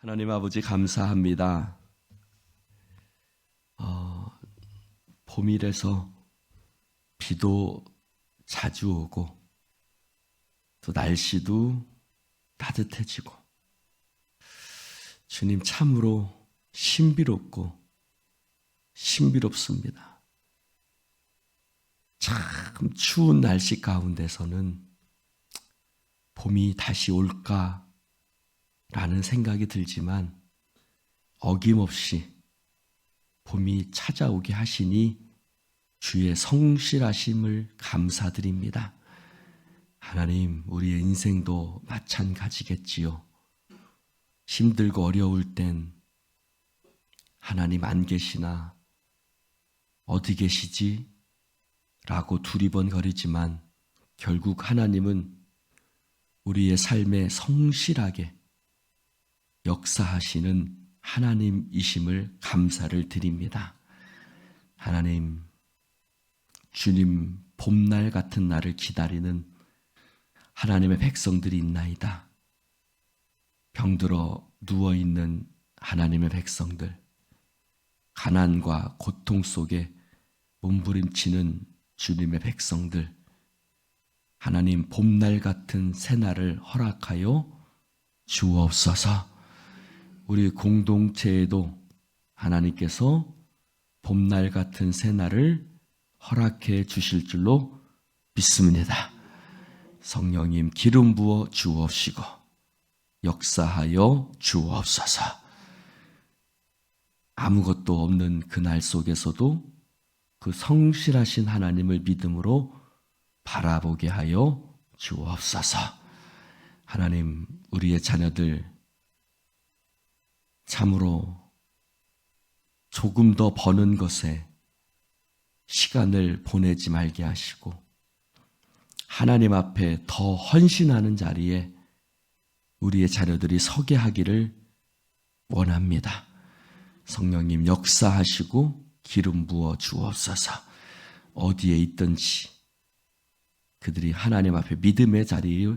하나님 아버지 감사합니다. 봄이라서 비도 자주 오고 또 날씨도 따뜻해지고 주님 참으로 신비롭고 신비롭습니다. 참 추운 날씨 가운데서는 봄이 다시 올까라는 생각이 들지만 어김없이 봄이 찾아오게 하시니 주의 성실하심을 감사드립니다. 하나님, 우리의 인생도 마찬가지겠지요. 힘들고 어려울 땐 하나님 안 계시나 어디 계시지? 라고 두리번거리지만 결국 하나님은 우리의 삶에 성실하게 역사하시는 하나님이심을 감사를 드립니다. 하나님, 주님 봄날 같은 날을 기다리는 하나님의 백성들이 있나이다. 병들어 누워있는 하나님의 백성들, 가난과 고통 속에 몸부림치는 주님의 백성들, 하나님 봄날 같은 새날을 허락하여 주옵소서. 우리 공동체에도 하나님께서 봄날 같은 새날을 허락해 주실 줄로 믿습니다. 성령님 기름 부어 주옵시고 역사하여 주옵소서. 아무것도 없는 그날 속에서도 그 성실하신 하나님을 믿음으로 바라보게 하여 주옵소서. 하나님, 우리의 자녀들 참으로 조금 더 버는 것에 시간을 보내지 말게 하시고 하나님 앞에 더 헌신하는 자리에 우리의 자녀들이 서게 하기를 원합니다. 성령님 역사하시고 기름 부어 주옵소서. 어디에 있든지 그들이 하나님 앞에 믿음의 자리에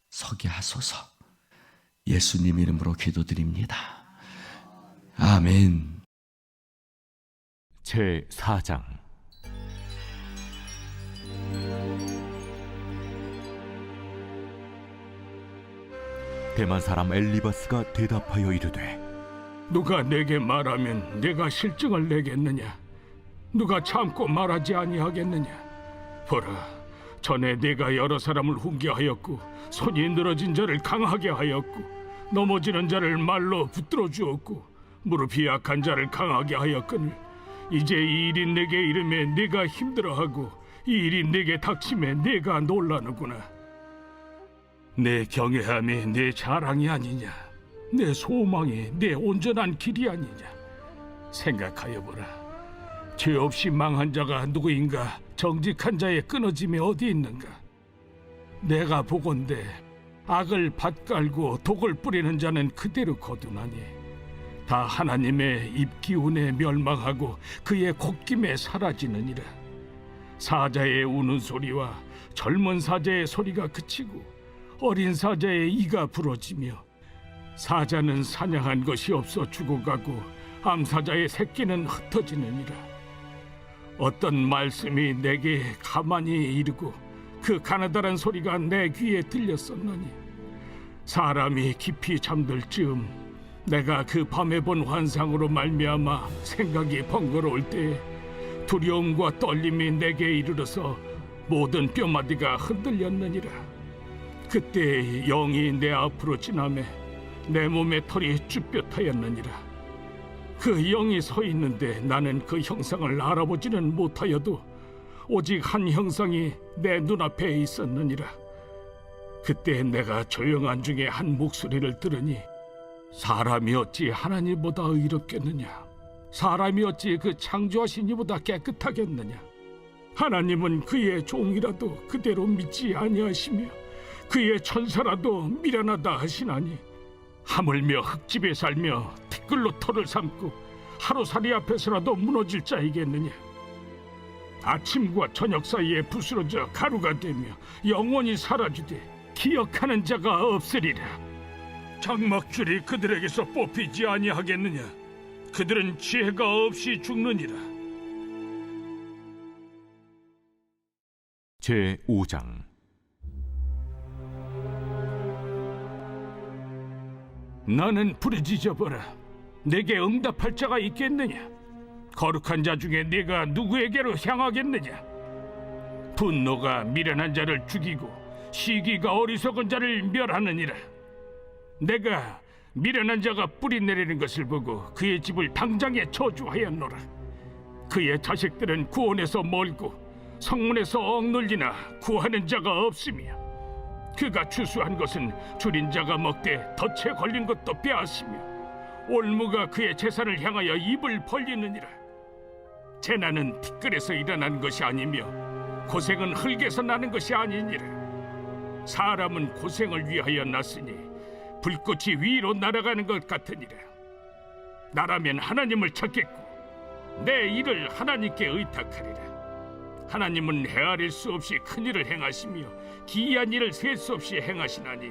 서게 하소서. 예수님 이름으로 기도드립니다. 아멘. 제4장 대만 사람 엘리바스가 대답하여 이르되 누가 내게 말하면 내가 실증을 내겠느냐? 누가 참고 말하지 아니하겠느냐? 보라, 전에 내가 여러 사람을 훈계하였고 손이 늘어진 자를 강하게 하였고 넘어지는 자를 말로 붙들어 주었고 무릎이 약한 자를 강하게 하였거늘 이제 이 일이 내게 이름에 내가 힘들어하고 이 일이 내게 닥침에 내가 놀라는구나. 내 경외함이 내 자랑이 아니냐? 내 소망이 내 온전한 길이 아니냐? 생각하여 보라. 죄 없이 망한 자가 누구인가? 정직한 자의 끊어짐이 어디 있는가? 내가 보건대 악을 밭갈고 독을 뿌리는 자는 그대로 거두나니 다 하나님의 입기운에 멸망하고 그의 콧김에 사라지느니라. 사자의 우는 소리와 젊은 사자의 소리가 그치고 어린 사자의 이가 부러지며 사자는 사냥한 것이 없어 죽어가고 암사자의 새끼는 흩어지느니라. 어떤 말씀이 내게 가만히 이르고 그 가느다란 소리가 내 귀에 들렸었나니 사람이 깊이 잠들 즈음 내가 그 밤에 본 환상으로 말미암아 생각이 번거로울 때에 두려움과 떨림이 내게 이르러서 모든 뼈마디가 흔들렸느니라. 그때 영이 내 앞으로 지나매 내 몸의 털이 쭈뼛하였느니라. 그 영이 서 있는데 나는 그 형상을 알아보지는 못하여도 오직 한 형상이 내 눈앞에 있었느니라. 그때 내가 조용한 중에 한 목소리를 들으니 사람이 어찌 하나님보다 의롭겠느냐? 사람이 어찌 그 창조하신 이보다 깨끗하겠느냐? 하나님은 그의 종이라도 그대로 믿지 아니하시며 그의 천사라도 미련하다 하시나니 하물며 흙집에 살며 티끌로 털을 삼고 하루살이 앞에서라도 무너질 자이겠느냐? 아침과 저녁 사이에 부스러져 가루가 되며 영원히 사라지되 기억하는 자가 없으리라. 장막줄이 그들에게서 뽑히지 아니하겠느냐? 그들은 지혜가 없이 죽느니라. 제 5장. 나는 부르짖어보라. 내게 응답할 자가 있겠느냐? 거룩한 자 중에 내가 누구에게로 향하겠느냐? 분노가 미련한 자를 죽이고 시기가 어리석은 자를 멸하느니라. 내가 미련한 자가 뿌리 내리는 것을 보고 그의 집을 당장에 저주하였노라. 그의 자식들은 구원에서 멀고 성문에서 억눌리나 구하는 자가 없으며, 그가 추수한 것은 줄인 자가 먹되 덫에 걸린 것도 빼앗으며, 올무가 그의 재산을 향하여 입을 벌리느니라. 재난은 티끌에서 일어나는 것이 아니며 고생은 흙에서 나는 것이 아니니라. 사람은 고생을 위하여 났으니 불꽃이 위로 날아가는 것 같으니라. 나라면 하나님을 찾겠고 내 일을 하나님께 의탁하리라. 하나님은 헤아릴 수 없이 큰 일을 행하시며 기이한 일을 셀 수 없이 행하시나니,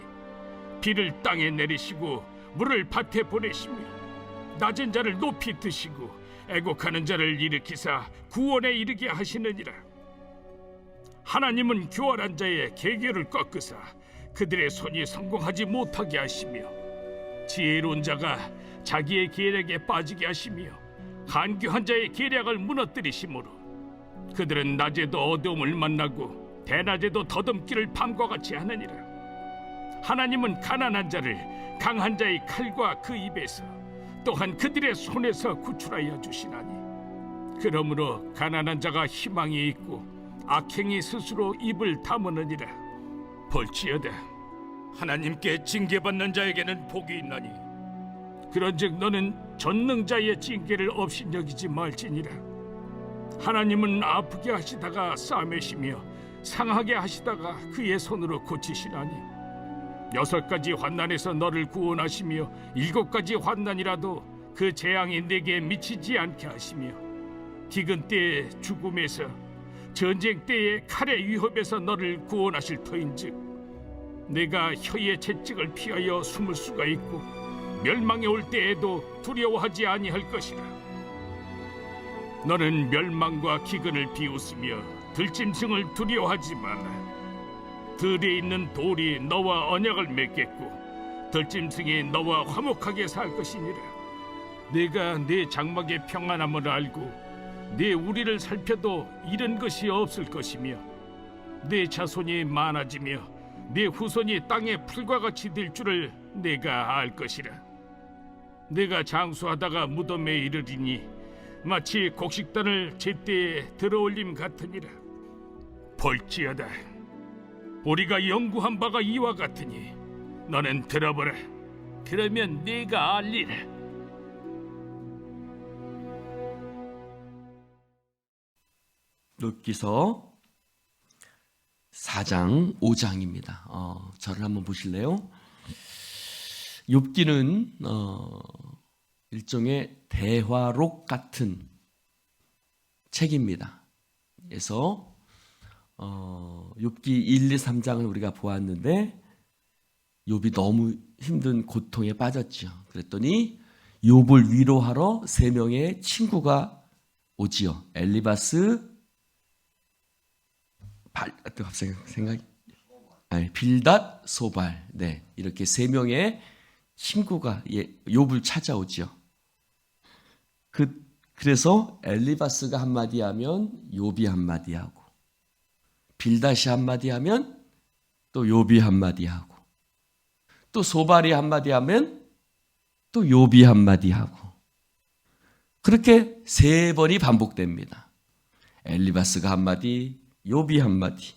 비를 땅에 내리시고 물을 밭에 보내시며 낮은 자를 높이 드시고 애곡하는 자를 일으키사 구원에 이르게 하시느니라. 하나님은 교활한 자의 계계를 꺾으사 그들의 손이 성공하지 못하게 하시며, 지혜로운 자가 자기의 계략에 빠지게 하시며 간교한 자의 계략을 무너뜨리시므로, 그들은 낮에도 어두움을 만나고 대낮에도 더듬기를 밤과 같이 하느니라. 하나님은 가난한 자를 강한 자의 칼과 그 입에서 또한 그들의 손에서 구출하여 주시나니, 그러므로 가난한 자가 희망이 있고 악행이 스스로 입을 다무느니라. 볼지어다, 하나님께 징계받는 자에게는 복이 있나니, 그런즉 너는 전능자의 징계를 업신여기지 말지니라. 하나님은 아프게 하시다가 싸매시며 상하게 하시다가 그의 손으로 고치시나니, 6가지 환난에서 너를 구원하시며 7가지 환난이라도 그 재앙이 내게 미치지 않게 하시며, 기근 때의 죽음에서 전쟁 때의 칼의 위협에서 너를 구원하실 터인즉, 내가 혀의 채찍을 피하여 숨을 수가 있고 멸망에 올 때에도 두려워하지 아니할 것이라. 너는 멸망과 기근을 비웃으며 들짐승을 두려워하지 말라. 들에 있는 돌이 너와 언약을 맺겠고 들짐승이 너와 화목하게 살 것이니라. 내가 네 장막의 평안함을 알고 네 우리를 살펴도 잃은 것이 없을 것이며, 네 자손이 많아지며 네 후손이 땅의 풀과 같이 될 줄을 내가 알 것이라. 내가 장수하다가 무덤에 이르리니 마치 곡식단을 제때에 들어올림 같으니라. 볼지어다, 우리가 연구한 바가 이와 같으니 너는 들어보라. 그러면 네가 알리라. 욥기서 4장 5장입니다. 저를 한번 보실래요? 욥기는 일종의 대화록 같은 책입니다. 그래서 욥기 1, 2, 3장을 우리가 보았는데, 욥이 너무 힘든 고통에 빠졌죠. 그랬더니 욥을 위로하러 3명의 친구가 오지요. 엘리바스, 갑자기 빌닷, 소발, 네, 이렇게 3명의 친구가 욥을 찾아오지요. 그래서 엘리바스가 한마디 하면 욥이 한마디 하고, 빌닷이 한마디 하면 또 욥이 한마디 하고, 또 소발이 한마디 하면 또 욥이 한마디 하고, 그렇게 3번이 반복됩니다. 엘리바스가 한마디, 욥이 한마디,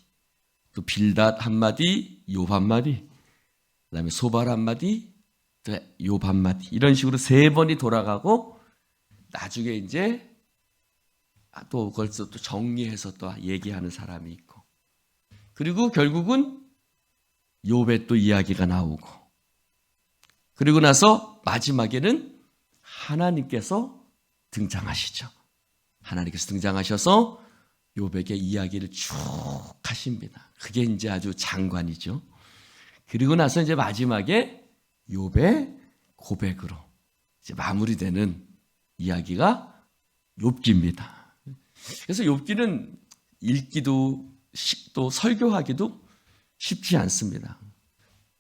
또 빌닷 한마디, 욥 한마디, 그다음에 소발 한마디, 또 욥 한마디, 이런 식으로 3번이 돌아가고, 나중에 이제 또 그걸 또 정리해서 또 얘기하는 사람이 있고, 그리고 결국은 욥의 또 이야기가 나오고, 그리고 나서 마지막에는 하나님께서 등장하시죠. 하나님께서 등장하셔서 욥에게 이야기를 쭉 하십니다. 그게 이제 아주 장관이죠. 그리고 나서 이제 마지막에 욥의 고백으로 이제 마무리되는 이야기가 욥기입니다. 그래서 욥기는 읽기도 또 설교하기도 쉽지 않습니다.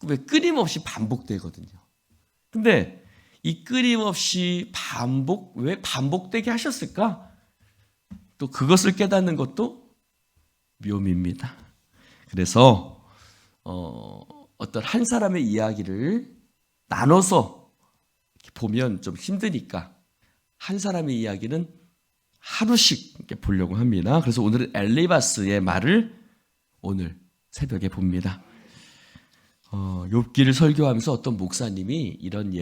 왜 끊임없이 반복되거든요. 근데 이 끊임없이 왜 반복되게 하셨을까? 또 그것을 깨닫는 것도 묘미입니다. 그래서 어떤 한 사람의 이야기를 나눠서 보면 좀 힘드니까 한 사람의 이야기는 하루씩 이렇게 보려고 합니다. 그래서 오늘은 엘리바스의 말을 오늘 새벽에 봅니다. 욥기를 설교하면서 어떤 목사님이 이런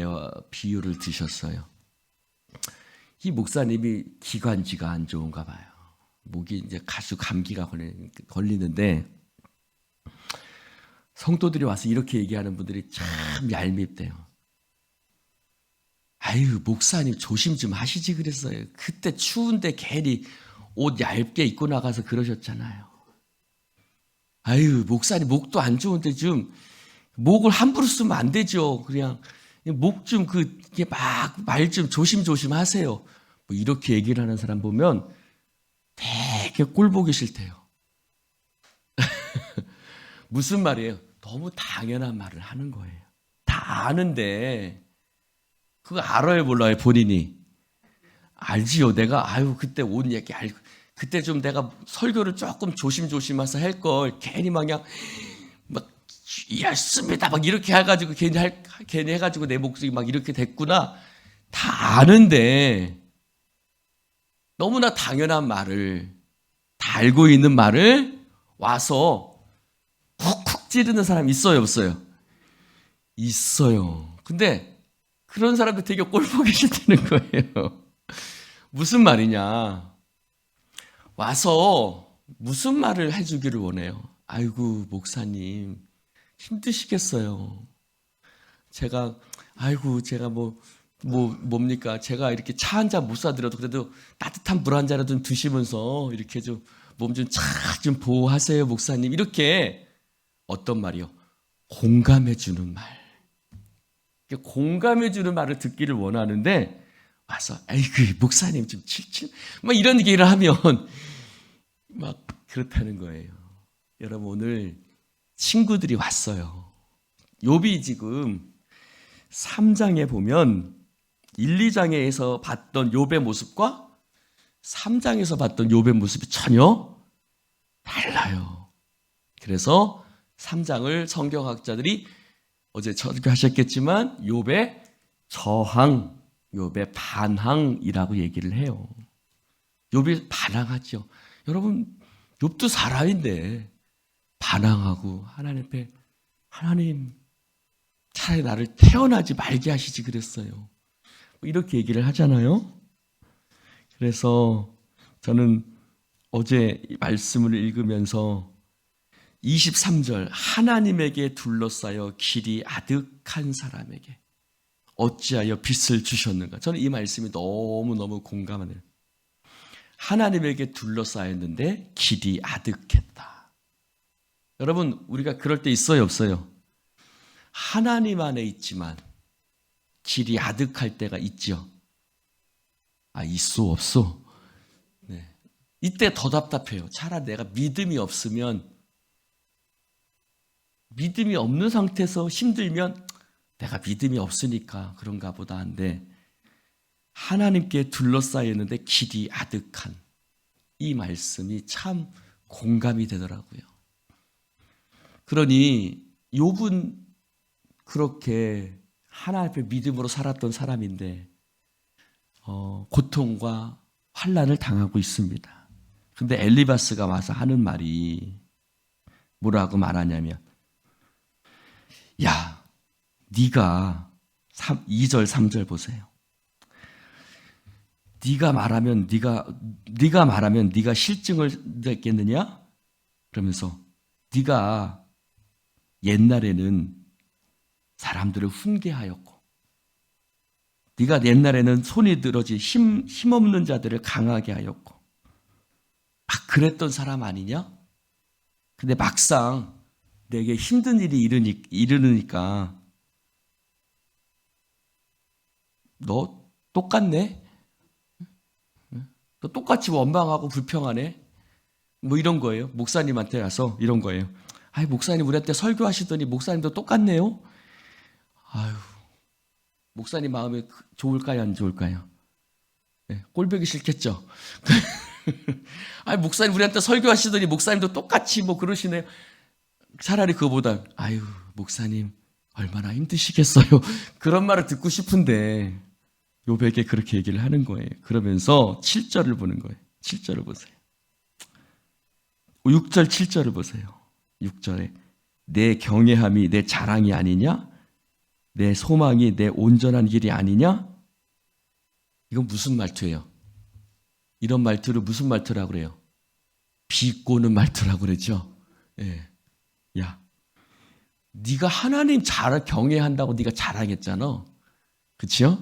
비유를 드셨어요. 이 목사님이 기관지가 안 좋은가 봐요. 목이 이제 가수 감기가 걸리는데 성도들이 와서 이렇게 얘기하는 분들이 참 얄밉대요. 아유, 목사님 조심 좀 하시지 그랬어요. 그때 추운데 괜히 옷 얇게 입고 나가서 그러셨잖아요. 아유, 목사님 목도 안 좋은데 좀 목을 함부로 쓰면 안 되죠. 그냥 목 좀 그게 막 말 좀 조심조심 하세요. 뭐 이렇게 얘기를 하는 사람 보면 되게 꼴 보기 싫대요. 무슨 말이에요? 너무 당연한 말을 하는 거예요. 다 아는데 그거 알아요, 몰라요, 본인이? 알지요. 내가 그때 옷 얘기 알고 그때 좀 내가 설교를 조금 조심조심해서 할 걸 괜히 막 이해했습니다 막 이렇게 해가지고 괜히 해가지고 내 목소리 막 이렇게 됐구나. 다 아는데 너무나 당연한 말을 다 알고 있는 말을 와서 쿡쿡 찌르는 사람 있어요, 없어요? 있어요. 근데 그런 사람들 되게 꼴보기 싫다는 거예요. 무슨 말이냐? 와서 무슨 말을 해주기를 원해요? 아이고, 목사님 힘드시겠어요. 제가 뭡니까? 제가 이렇게 차 한 잔 못 사드려도 그래도 따뜻한 물 한 잔이라도 좀 드시면서 이렇게 좀 몸 좀 좀 보호하세요, 목사님. 이렇게 어떤 말이요? 공감해주는 말. 공감해주는 말을 듣기를 원하는데 와서 아이고 목사님 좀 칠칠 막 이런 얘기를 하면 막 그렇다는 거예요. 여러분 오늘 친구들이 왔어요. 욥이 지금 3장에 보면 1, 2장에서 봤던 욥의 모습과 3장에서 봤던 욥의 모습이 전혀 달라요. 그래서 3장을 성경학자들이 어제 설교하셨겠지만 욥의 저항, 욥의 반항이라고 얘기를 해요. 욥이 반항하죠. 여러분 욥도 사람인데 반항하고 하나님 앞에 하나님 차라리 나를 태어나지 말게 하시지 그랬어요. 이렇게 얘기를 하잖아요. 그래서 저는 어제 말씀을 읽으면서 23절 하나님에게 둘러싸여 길이 아득한 사람에게 어찌하여 빛을 주셨는가. 저는 이 말씀이 너무너무 공감하네요. 하나님에게 둘러싸였는데 길이 아득했다. 여러분 우리가 그럴 때 있어요, 없어요? 하나님 안에 있지만 길이 아득할 때가 있죠. 있어, 없어? 네. 이때 더 답답해요. 차라리 내가 믿음이 없으면 믿음이 없는 상태에서 힘들면 내가 믿음이 없으니까 그런가 보다 한데 하나님께 둘러싸였는데 길이 아득한 이 말씀이 참 공감이 되더라고요. 그러니 욥은 그렇게 하나님 앞에 믿음으로 살았던 사람인데 고통과 환난을 당하고 있습니다. 근데 엘리바스가 와서 하는 말이 뭐라고 말하냐면 야, 네가 2절 3절 보세요. 네가 말하면 네가 실증을 냈겠느냐? 그러면서 네가 옛날에는 사람들을 훈계하였고 네가 옛날에는 손이 들어지 힘없는 자들을 강하게 하였고 막 그랬던 사람 아니냐? 근데 막상 내게 힘든 일이 이르니까 너 똑같네? 너 똑같이 원망하고 불평하네? 뭐 이런 거예요. 목사님한테 가서 이런 거예요. 아이, 목사님 우리한테 설교하시더니 목사님도 똑같네요? 아유, 목사님 마음이 좋을까요? 안 좋을까요? 네, 꼴보기 싫겠죠? 아이, 목사님 우리한테 설교하시더니 목사님도 똑같이 뭐 그러시네요. 차라리 그거보다 아유, 목사님 얼마나 힘드시겠어요. 그런 말을 듣고 싶은데 욥에게 그렇게 얘기를 하는 거예요. 그러면서 7절을 보는 거예요. 7절을 보세요. 6절 7절을 보세요. 6절에 내 경외함이 내 자랑이 아니냐? 내 소망이 내 온전한 길이 아니냐? 이건 무슨 말투예요? 이런 말투를 무슨 말투라고 그래요? 비꼬는 말투라고 그러죠. 예. 야, 네가 하나님 잘 경외한다고 네가 자랑했잖아. 그렇죠?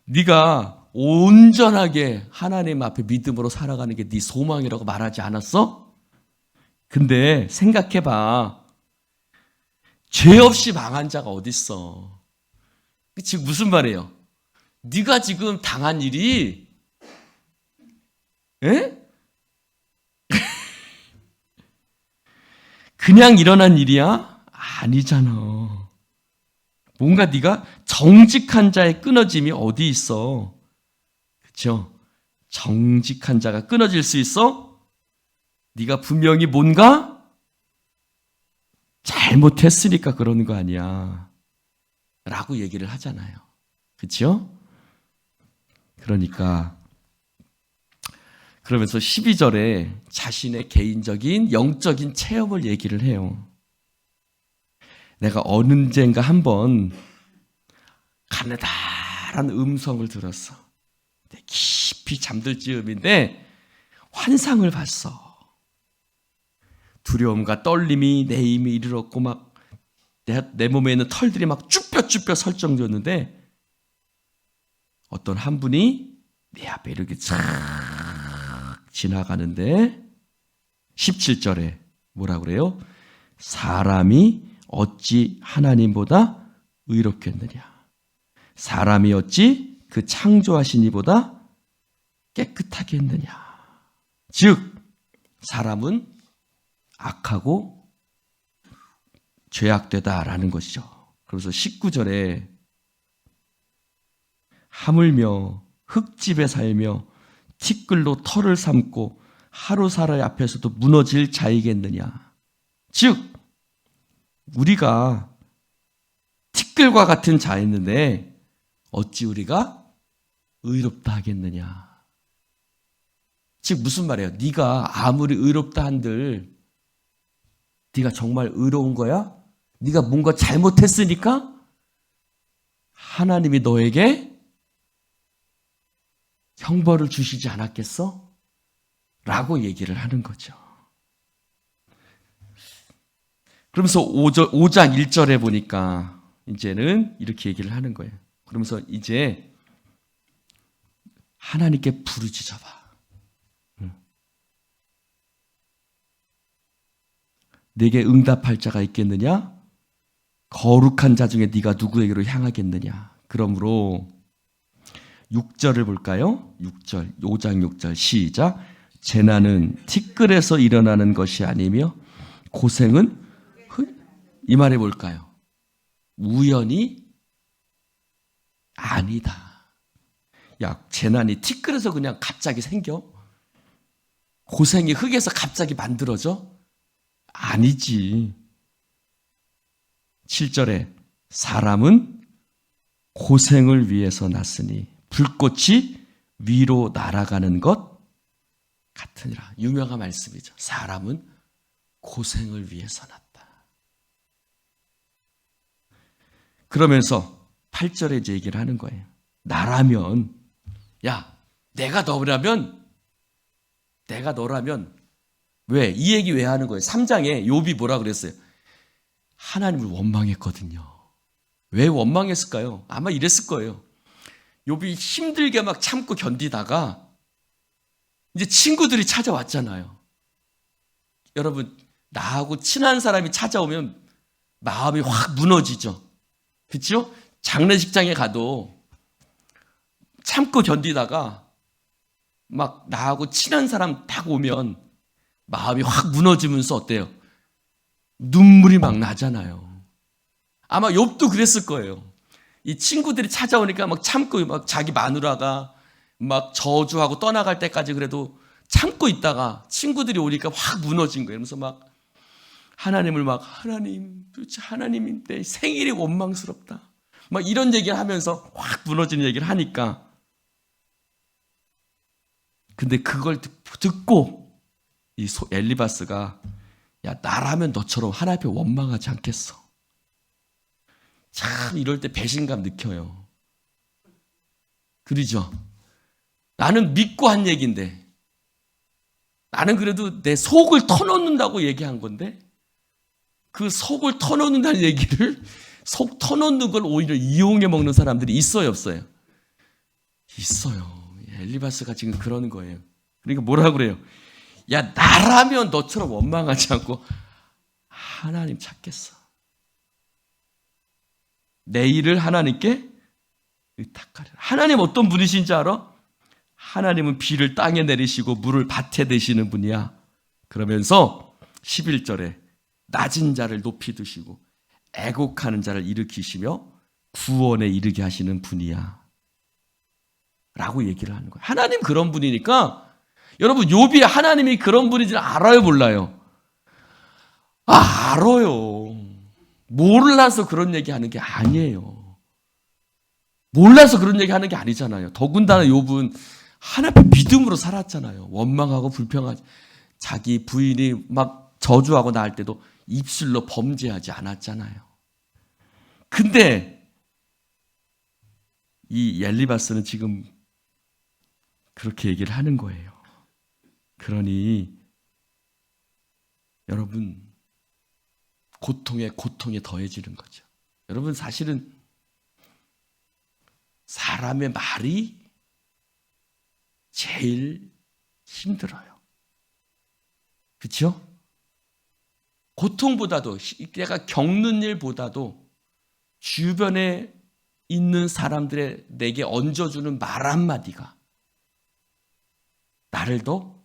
네가 온전하게 하나님 앞에 믿음으로 살아가는 게 네 소망이라고 말하지 않았어? 근데 생각해봐. 죄 없이 망한 자가 어딨어? 지금 무슨 말이에요? 네가 지금 당한 일이 에? 그냥 일어난 일이야? 아니잖아. 뭔가 네가 정직한 자의 끊어짐이 어디 있어? 그렇죠? 정직한 자가 끊어질 수 있어? 네가 분명히 뭔가 잘못했으니까 그러는 거 아니야 라고 얘기를 하잖아요. 그렇죠? 그러니까 그러면서 12절에 자신의 개인적인 영적인 체험을 얘기를 해요. 내가 언젠가 한번 가느다란 음성을 들었어. 깊이 잠들 즈음인데 환상을 봤어. 두려움과 떨림이 내 힘에 이르렀고 막 내 몸에 있는 털들이 막 쭈뼛쭈뼛 설 정도였는데 어떤 한 분이 내 앞에 이렇게 쫙 지나가는데 17절에 뭐라고 그래요? 사람이 어찌 하나님보다 의롭겠느냐? 사람이 어찌 그 창조하신 이보다 깨끗하게 했느냐? 즉 사람은 악하고 죄악되다라는 것이죠. 그래서 19절에 하물며 흙집에 살며 티끌로 털을 삼고 하루 살아의 앞에서도 무너질 자이겠느냐? 즉 우리가 티끌과 같은 자였는데 어찌 우리가 의롭다 하겠느냐? 즉 무슨 말이에요? 네가 아무리 의롭다 한들 네가 정말 의로운 거야? 네가 뭔가 잘못했으니까 하나님이 너에게 형벌을 주시지 않았겠어? 라고 얘기를 하는 거죠. 그러면서 5장 1절에 보니까 이제는 이렇게 얘기를 하는 거예요. 그러면서 이제 하나님께 부르짖어봐. 내게 응답할 자가 있겠느냐? 거룩한 자 중에 네가 누구에게로 향하겠느냐? 그러므로 6절을 볼까요? 6절, 5장 6절 시작. 재난은 티끌에서 일어나는 것이 아니며 고생은 이 말이 뭘까요? 우연이 아니다. 야, 재난이 티끌에서 그냥 갑자기 생겨? 고생이 흙에서 갑자기 만들어져? 아니지. 7절에 사람은 고생을 위해서 났으니 불꽃이 위로 날아가는 것 같으니라. 유명한 말씀이죠. 사람은 고생을 위해서 났다. 그러면서 8절에 이제 얘기를 하는 거예요. 나라면, 야, 내가 너라면 왜? 이 얘기 왜 하는 거예요? 3장에 욥이 뭐라 그랬어요? 하나님을 원망했거든요. 왜 원망했을까요? 아마 이랬을 거예요. 욥이 힘들게 막 참고 견디다가 이제 친구들이 찾아왔잖아요. 여러분, 나하고 친한 사람이 찾아오면 마음이 확 무너지죠. 그렇죠? 장례식장에 가도 참고 견디다가 막 나하고 친한 사람 딱 오면 마음이 확 무너지면서 어때요? 눈물이 막 나잖아요. 아마 욥도 그랬을 거예요. 이 친구들이 찾아오니까 막 참고, 막 자기 마누라가 막 저주하고 떠나갈 때까지 그래도 참고 있다가 친구들이 오니까 확 무너진 거예요. 그러면서 막 하나님을 막, 하나님, 도대체 하나님인데 생일이 원망스럽다, 막 이런 얘기를 하면서 확 무너지는 얘기를 하니까, 근데 그걸 듣고 이 엘리바스가, 야, 나라면 너처럼 하나님 앞에 원망하지 않겠어. 참 이럴 때 배신감 느껴요. 그러죠? 나는 믿고 한 얘기인데, 나는 그래도 내 속을 터놓는다고 얘기한 건데, 그 속을 터놓는다는 얘기를, 속 터놓는 걸 오히려 이용해 먹는 사람들이 있어요, 없어요? 있어요. 엘리바스가 지금 그러는 거예요. 그러니까 뭐라 그래요? 야, 나라면 너처럼 원망하지 않고 하나님 찾겠어. 내 일을 하나님께 의탁하리라. 하나님 어떤 분이신지 알아? 하나님은 비를 땅에 내리시고 물을 밭에 대시는 분이야. 그러면서 11절에 낮은 자를 높이 드시고 애곡하는 자를 일으키시며 구원에 이르게 하시는 분이야 라고 얘기를 하는 거예요. 하나님 그런 분이니까, 여러분 욥이 하나님이 그런 분인지 알아요, 몰라요? 알아요. 몰라서 그런 얘기하는 게 아니에요. 몰라서 그런 얘기하는 게 아니잖아요. 더군다나 욥은 하나님 믿음으로 살았잖아요. 원망하고 불평하지, 자기 부인이 막 저주하고 나할 때도 입술로 범죄하지 않았잖아요. 근데 이 엘리바스는 지금 그렇게 얘기를 하는 거예요. 그러니 여러분, 고통에 더해지는 거죠. 여러분, 사실은 사람의 말이 제일 힘들어요. 그렇죠? 고통보다도, 내가 겪는 일보다도 주변에 있는 사람들의 내게 얹어주는 말 한마디가 나를 더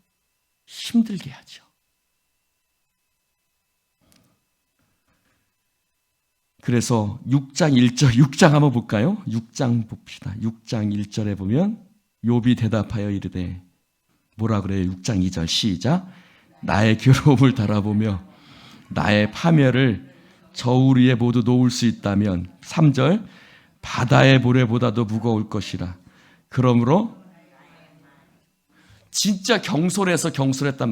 힘들게 하죠. 그래서 6장 1절, 6장 한번 볼까요? 6장 봅시다. 6장 1절에 보면 욥이 대답하여 이르되, 뭐라 그래요? 6장 2절 시작. 나의 괴로움을 달아보며 나의 파멸을 저울 위에 모두 놓을 수 있다면, 3절, 바다의 모래보다도 무거울 것이라. 그러므로 진짜 경솔해서 경솔했단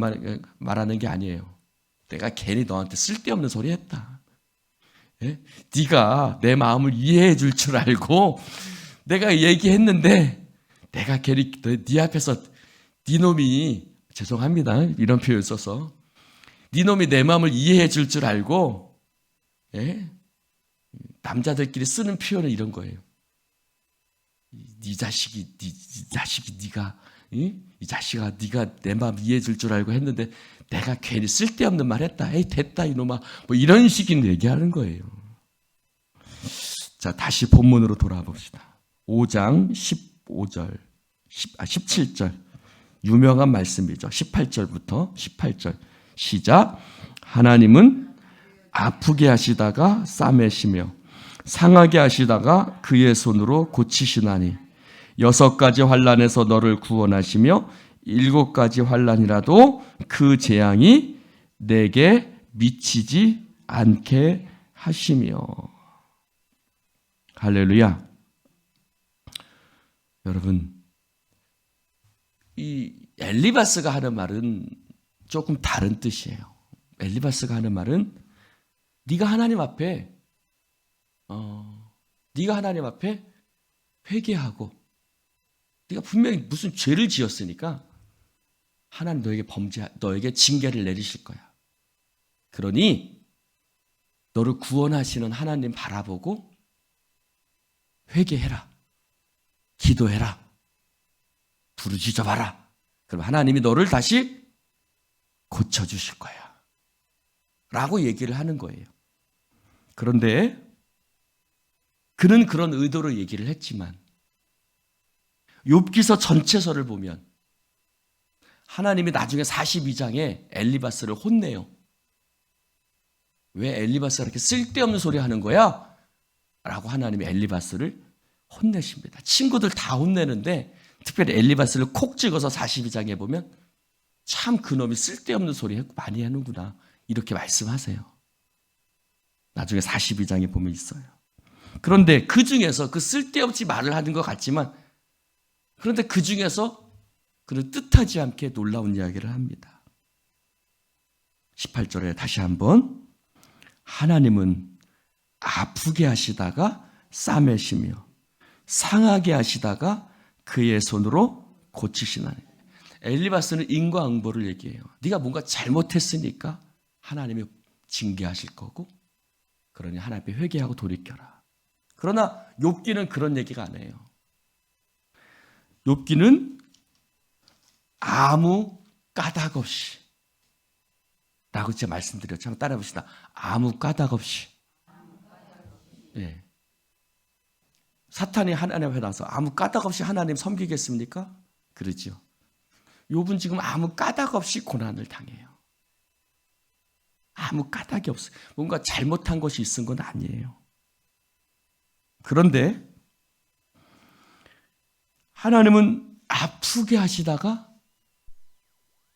말하는 게 아니에요. 내가 괜히 너한테 쓸데없는 소리 했다. 예? 네가 내 마음을 이해해 줄 줄 알고 내가 얘기했는데, 내가 괜히 네 앞에서 네 놈이, 죄송합니다, 이런 표현 써서, 네 놈이 내 마음을 이해해 줄 줄 알고, 예? 남자들끼리 쓰는 표현은 이런 거예요. 이 자식이 네가, 이 자식아, 네가 내 마음 이해해 줄 줄 알고 했는데 내가 괜히 쓸데없는 말 했다. 에이, 됐다 이놈아. 뭐 이런 식인 얘기하는 거예요. 자, 다시 본문으로 돌아와 봅시다. 5장 15절, 17절. 유명한 말씀이죠. 18절부터 18절. 시작. 하나님은 아프게 하시다가 싸매시며 상하게 하시다가 그의 손으로 고치시나니 6가지 환난에서 너를 구원하시며 7가지 환난이라도 그 재앙이 내게 미치지 않게 하시며. 할렐루야. 여러분, 이 엘리바스가 하는 말은 조금 다른 뜻이에요. 엘리바스가 하는 말은 네가 하나님 앞에 회개하고, 네가 분명히 무슨 죄를 지었으니까 하나님 너에게 징계를 내리실 거야. 그러니 너를 구원하시는 하나님 바라보고 회개해라, 기도해라, 부르짖어봐라. 그럼 하나님이 너를 다시 고쳐주실 거야 라고 얘기를 하는 거예요. 그런데 그는 그런 의도로 얘기를 했지만 욥기서 전체서를 보면 하나님이 나중에 42장에 엘리바스를 혼내요. 왜 엘리바스가 이렇게 쓸데없는 소리 하는 거야? 라고 하나님이 엘리바스를 혼내십니다. 친구들 다 혼내는데 특별히 엘리바스를 콕 찍어서 42장에 보면 참 그놈이 쓸데없는 소리 많이 하는구나 이렇게 말씀하세요. 나중에 42장에 보면 있어요. 그런데 그 중에서 그 쓸데없이 말을 하는 것 같지만 그런데 그 중에서 그는 뜻하지 않게 놀라운 이야기를 합니다. 18절에 다시 한번 하나님은 아프게 하시다가 싸매시며 상하게 하시다가 그의 손으로 고치시나니. 엘리바스는 인과응보를 얘기해요. 네가 뭔가 잘못했으니까 하나님이 징계하실 거고 그러니 하나님께 회개하고 돌이켜라. 그러나 욥기는 그런 얘기가 안 해요. 욥기는 아무 까닭 없이 라고 제가 말씀드렸죠. 한번 따라해 봅시다. 아무 까닭 없이. 예. 사탄이 하나님 앞에 나서 아무 까닭 없이 하나님 섬기겠습니까? 그러죠. 욥은 지금 아무 까닭 없이 고난을 당해요. 아무 까닭이 없어요. 뭔가 잘못한 것이 있은 건 아니에요. 그런데 하나님은 아프게 하시다가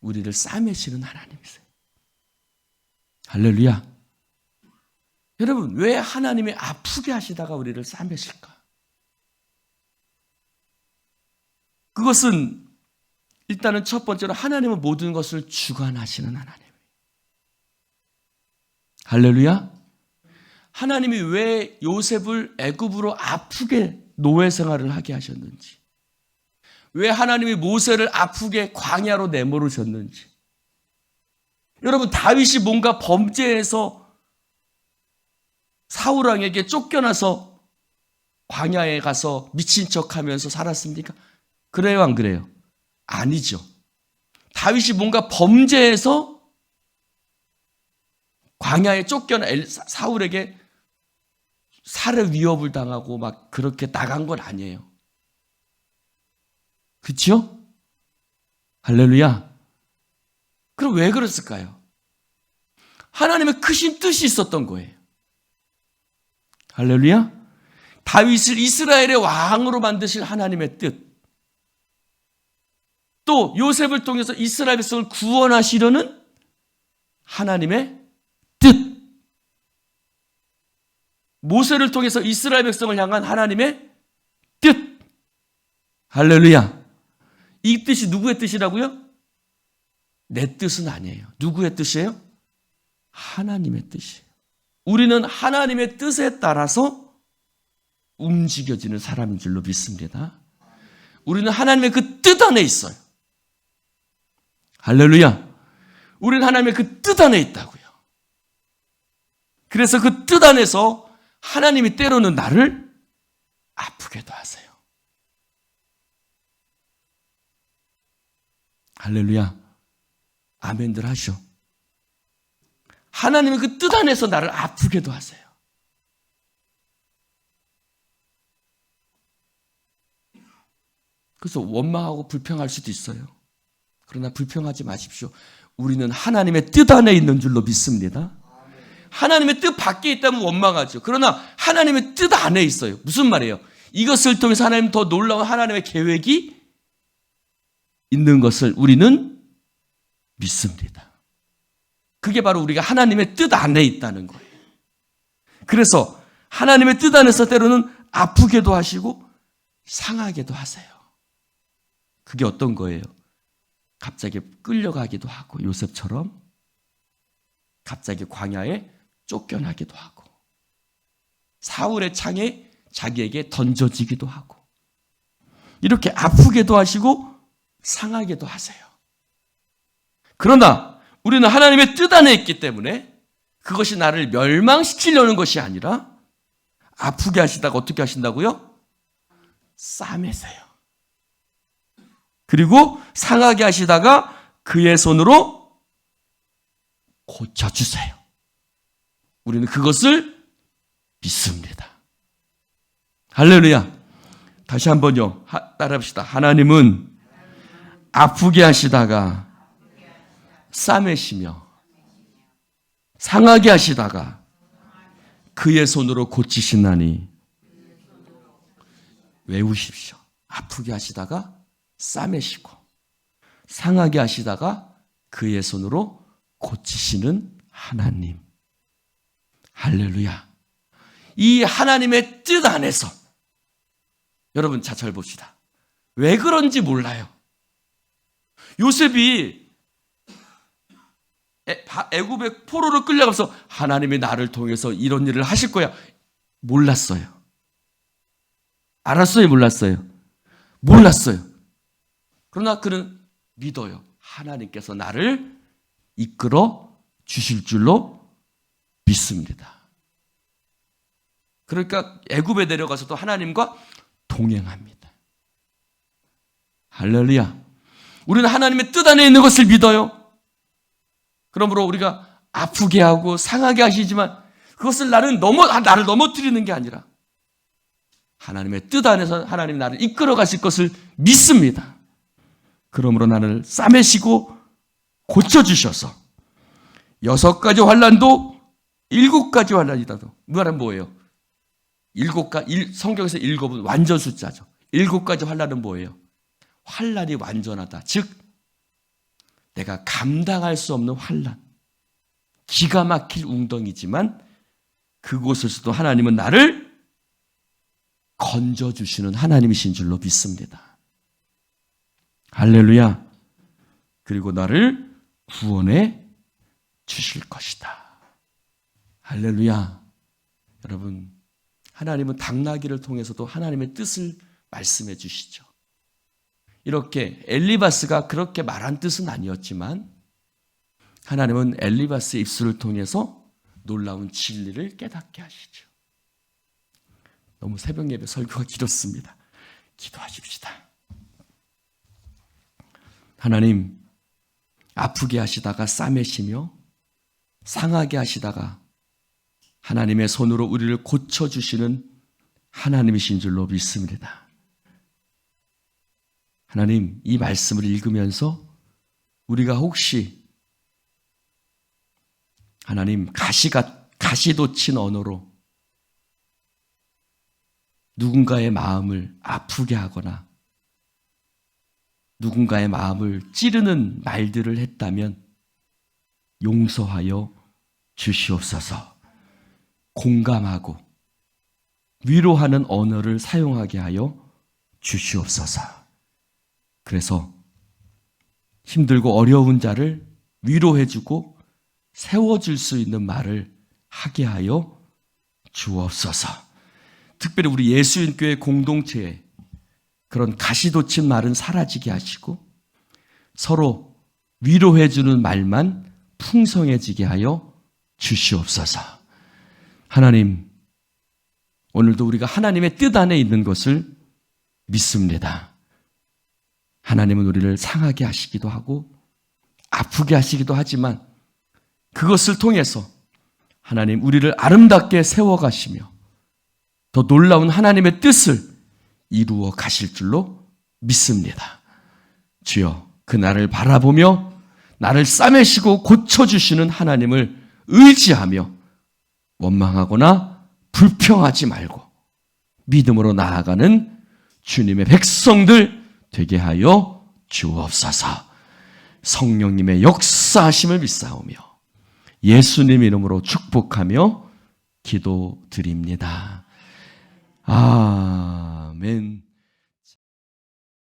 우리를 싸매시는 하나님이세요. 할렐루야. 여러분, 왜 하나님이 아프게 하시다가 우리를 싸매실까? 그것은 일단은 첫 번째로 하나님은 모든 것을 주관하시는 하나님. 할렐루야. 하나님이 왜 요셉을 애굽으로 아프게 노예 생활을 하게 하셨는지, 왜 하나님이 모세를 아프게 광야로 내모르셨는지, 여러분 다윗이 뭔가 범죄해서 사울 왕에게 쫓겨나서 광야에 가서 미친 척하면서 살았습니까? 그래요, 안 그래요? 아니죠. 다윗이 뭔가 범죄해서 광야에 쫓겨나 사울에게 살해 위협을 당하고 막 그렇게 나간 건 아니에요. 그렇죠? 할렐루야. 그럼 왜 그랬을까요? 하나님의 크신 뜻이 있었던 거예요. 할렐루야. 다윗을 이스라엘의 왕으로 만드실 하나님의 뜻, 또 요셉을 통해서 이스라엘 백성을 구원하시려는 하나님의 뜻, 모세를 통해서 이스라엘 백성을 향한 하나님의 뜻. 할렐루야. 이 뜻이 누구의 뜻이라고요? 내 뜻은 아니에요. 누구의 뜻이에요? 하나님의 뜻이에요. 우리는 하나님의 뜻에 따라서 움직여지는 사람인 줄로 믿습니다. 우리는 하나님의 그 뜻 안에 있어요. 할렐루야. 우리는 하나님의 그 뜻 안에 있다고요. 그래서 그 뜻 안에서 하나님이 때로는 나를 아프게도 하세요. 할렐루야. 아멘들 하시오. 하나님의 그 뜻 안에서 나를 아프게도 하세요. 그래서 원망하고 불평할 수도 있어요. 그러나 불평하지 마십시오. 우리는 하나님의 뜻 안에 있는 줄로 믿습니다. 하나님의 뜻 밖에 있다면 원망하죠. 그러나 하나님의 뜻 안에 있어요. 무슨 말이에요? 이것을 통해서 하나님 더 놀라운 하나님의 계획이 있는 것을 우리는 믿습니다. 그게 바로 우리가 하나님의 뜻 안에 있다는 거예요. 그래서 하나님의 뜻 안에서 때로는 아프게도 하시고 상하게도 하세요. 그게 어떤 거예요? 갑자기 끌려가기도 하고, 요셉처럼 갑자기 광야에 쫓겨나기도 하고, 사울의 창에 자기에게 던져지기도 하고, 이렇게 아프게도 하시고 상하게도 하세요. 그러나 우리는 하나님의 뜻 안에 있기 때문에 그것이 나를 멸망시키려는 것이 아니라 아프게 하시다가 어떻게 하신다고요? 싸매세요. 그리고 상하게 하시다가 그의 손으로 고쳐주세요. 우리는 그것을 믿습니다. 할렐루야. 다시 한번요. 따라합시다. 하나님은 아프게 하시다가 싸매시며 상하게 하시다가 그의 손으로 고치시나니. 외우십시오. 아프게 하시다가 싸매시고 상하게 하시다가 그의 손으로 고치시는 하나님. 할렐루야. 이 하나님의 뜻 안에서 여러분 잘 봅시다. 왜 그런지 몰라요. 요셉이 애굽의 포로로 끌려가서 하나님이 나를 통해서 이런 일을 하실 거야. 몰랐어요. 알았어요? 몰랐어요? 몰랐어요. 그러나 그는 믿어요. 하나님께서 나를 이끌어 주실 줄로 믿습니다. 그러니까 애굽에 내려가서도 하나님과 동행합니다. 할렐루야. 우리는 하나님의 뜻 안에 있는 것을 믿어요. 그러므로 우리가 아프게 하고 상하게 하시지만 그것을 나를 넘어뜨리는 게 아니라 하나님의 뜻 안에서 하나님이 나를 이끌어 가실 것을 믿습니다. 그러므로 나를 싸매시고 고쳐주셔서 6가지 환난도 7가지 환난이다도. 말은 뭐예요? 성경에서 7은 완전 숫자죠. 7가지 환난은 뭐예요? 환난이 완전하다. 즉 내가 감당할 수 없는 환난, 기가 막힐 웅덩이지만 그곳에서도 하나님은 나를 건져주시는 하나님이신 줄로 믿습니다. 할렐루야. 그리고 나를 구원해 주실 것이다. 할렐루야. 여러분, 하나님은 당나귀를 통해서도 하나님의 뜻을 말씀해 주시죠. 이렇게 엘리바스가 그렇게 말한 뜻은 아니었지만 하나님은 엘리바스의 입술을 통해서 놀라운 진리를 깨닫게 하시죠. 너무 새벽 예배 설교가 길었습니다. 기도하십시다. 하나님, 아프게 하시다가 싸매시며 상하게 하시다가 하나님의 손으로 우리를 고쳐주시는 하나님이신 줄로 믿습니다. 하나님, 이 말씀을 읽으면서 우리가 혹시 하나님 가시도 친 언어로 누군가의 마음을 아프게 하거나 누군가의 마음을 찌르는 말들을 했다면 용서하여 주시옵소서. 공감하고 위로하는 언어를 사용하게 하여 주시옵소서. 그래서 힘들고 어려운 자를 위로해주고 세워줄 수 있는 말을 하게 하여 주옵소서. 특별히 우리 예수인교회 공동체에 그런 가시돋친 말은 사라지게 하시고 서로 위로해주는 말만 풍성해지게 하여 주시옵소서. 하나님, 오늘도 우리가 하나님의 뜻 안에 있는 것을 믿습니다. 하나님은 우리를 상하게 하시기도 하고 아프게 하시기도 하지만 그것을 통해서 하나님 우리를 아름답게 세워가시며 더 놀라운 하나님의 뜻을 이루어 가실 줄로 믿습니다. 주여, 그날을 바라보며 나를 싸매시고 고쳐주시는 하나님을 의지하며 원망하거나 불평하지 말고 믿음으로 나아가는 주님의 백성들 되게 하여 주옵소서. 성령님의 역사하심을 믿사오며 예수님 이름으로 축복하며 기도드립니다. 아멘.